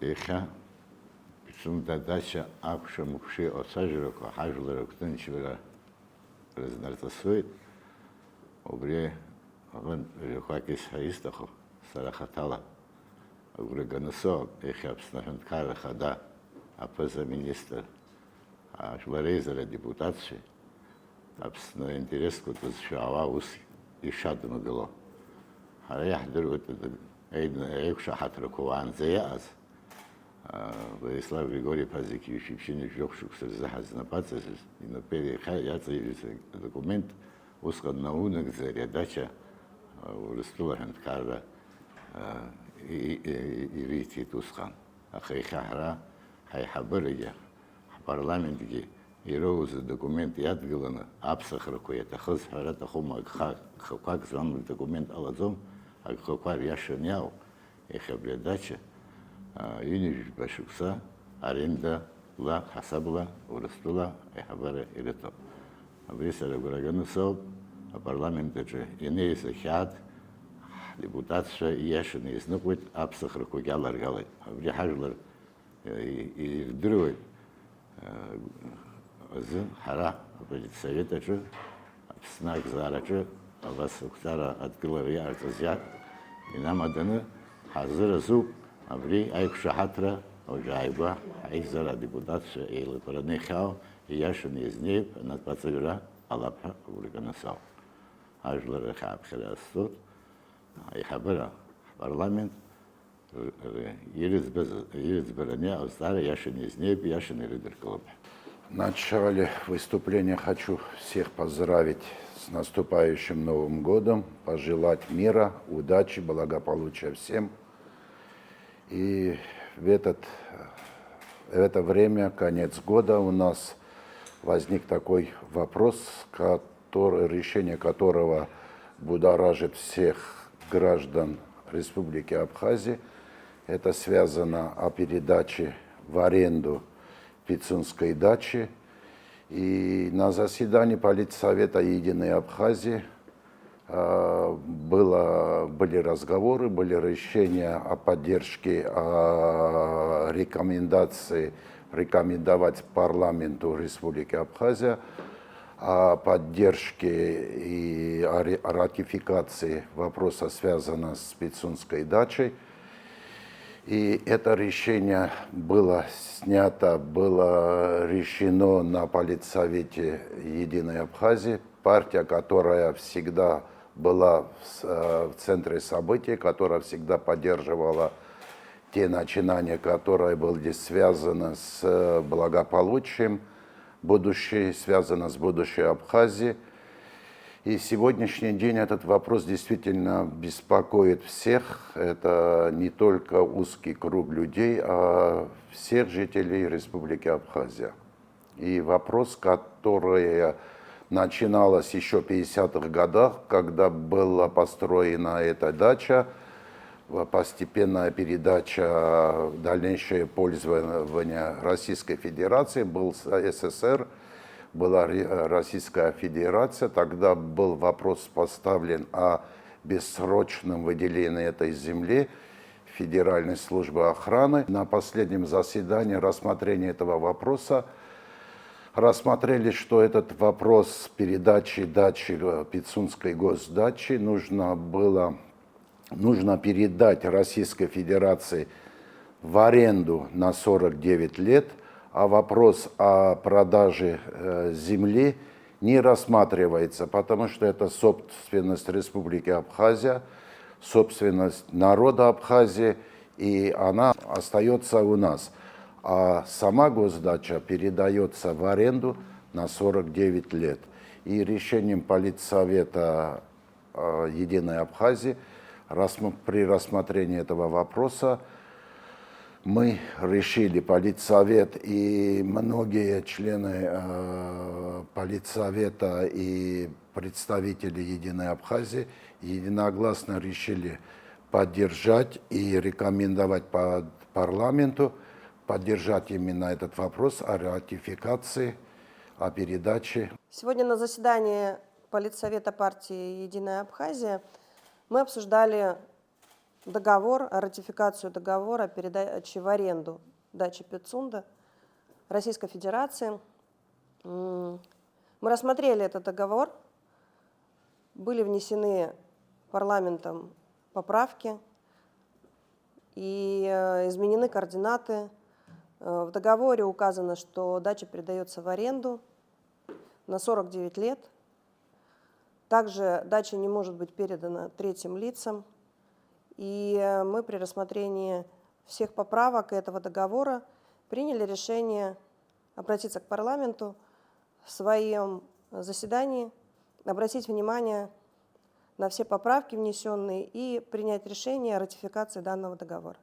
Иха, пицунда дача акша мукши осажироко, хажларок тынчвера разнартасует, обре он рюхакис хаистахо, сарахатала, обре ганасо, иха обснахенткара хада, апаза министр, а шварезера депутатши, обсно интерес кутус шава ус и шадну было. А я хдеру это, эйкша хатракуан заяз. Владислав Григорий Пазикевич вообще жёгшуксыр захазнапацыз, и на переха я цивилизный документ ускан наунок зарядача урыстула ханткара и рити тусхан. А хайхахра хайхабырыга парламентге ироуз документ ядгыланы апсахрыку это хыз харата хума хакак зам документ аладзом а хакар яшняу и хабредача Юниш башукса, аренда ла хасабла, урастула, эхабара ирето. Абрисара гурагану соб, а парламент же инеиса хят, депутатша яшины изнуквит, апсах рукугялар галай. Абри хажлар и дрывай, зын хара, совета же, снак зарачы, а вас уктара открыла яртазят, и нам аданы хазыра зуб, Абри айкша хатра, ожайба, айзара депутатша, эйлы параднехау, и яшын изнеп, над пацагра, алапха, урганасау. Ажлары хабхирастут, айхабыра, парламент, иризбаране, аустара, яшын изнеп, яшын иридерколоб. В начале выступления хочу всех поздравить с наступающим Новым годом, пожелать мира, удачи, благополучия всем. И в это время, конец года, у нас возник такой вопрос, решение которого будоражит всех граждан Республики Абхазия. Это связано о передаче в аренду Пицунской дачи. И на заседании Политсовета Единой Абхазии были разговоры, были решения о поддержке, о рекомендации рекомендовать парламенту Республики Абхазия о поддержке и о ратификации вопроса, связанного с Пицунской дачей. И это решение было снято, было решено на Политсовете Единой Абхазии. Партия, которая всегда была в центре событий, которая всегда поддерживала те начинания, которые были связаны с благополучием будущее, связано с будущей Абхазии. И сегодняшний день этот вопрос действительно беспокоит всех. Это не только узкий круг людей, а всех жителей Республики Абхазия. И вопрос, который начиналось еще в 50-х годах, когда была построена эта дача, постепенная передача, дальнейшее пользование Российской Федерации, был СССР, была Российская Федерация, тогда был вопрос поставлен о бессрочном выделении этой земли Федеральной службы охраны. На последнем заседании рассмотрения этого вопроса рассмотрели, что этот вопрос передачи дачи, Пицунской госдачи, нужно передать Российской Федерации в аренду на 49 лет, а вопрос о продаже земли не рассматривается, потому что это собственность Республики Абхазия, собственность народа Абхазии, и она остается у нас. А сама госдача передается в аренду на 49 лет. И решением Политсовета Единой Абхазии при рассмотрении этого вопроса мы решили, Политсовет и многие члены Политсовета и представители Единой Абхазии единогласно решили поддержать и рекомендовать парламенту поддержать именно этот вопрос о ратификации, о передаче. Сегодня на заседании Политсовета партии «Единая Абхазия» мы обсуждали договор, ратификацию договора о передаче в аренду дачи Пицунда Российской Федерации. Мы рассмотрели этот договор, были внесены парламентом поправки и изменены координаты. В договоре указано, что дача передается в аренду на 49 лет. Также дача не может быть передана третьим лицам. И мы при рассмотрении всех поправок этого договора приняли решение обратиться к парламенту в своем заседании, обратить внимание на все поправки внесенные и принять решение о ратификации данного договора.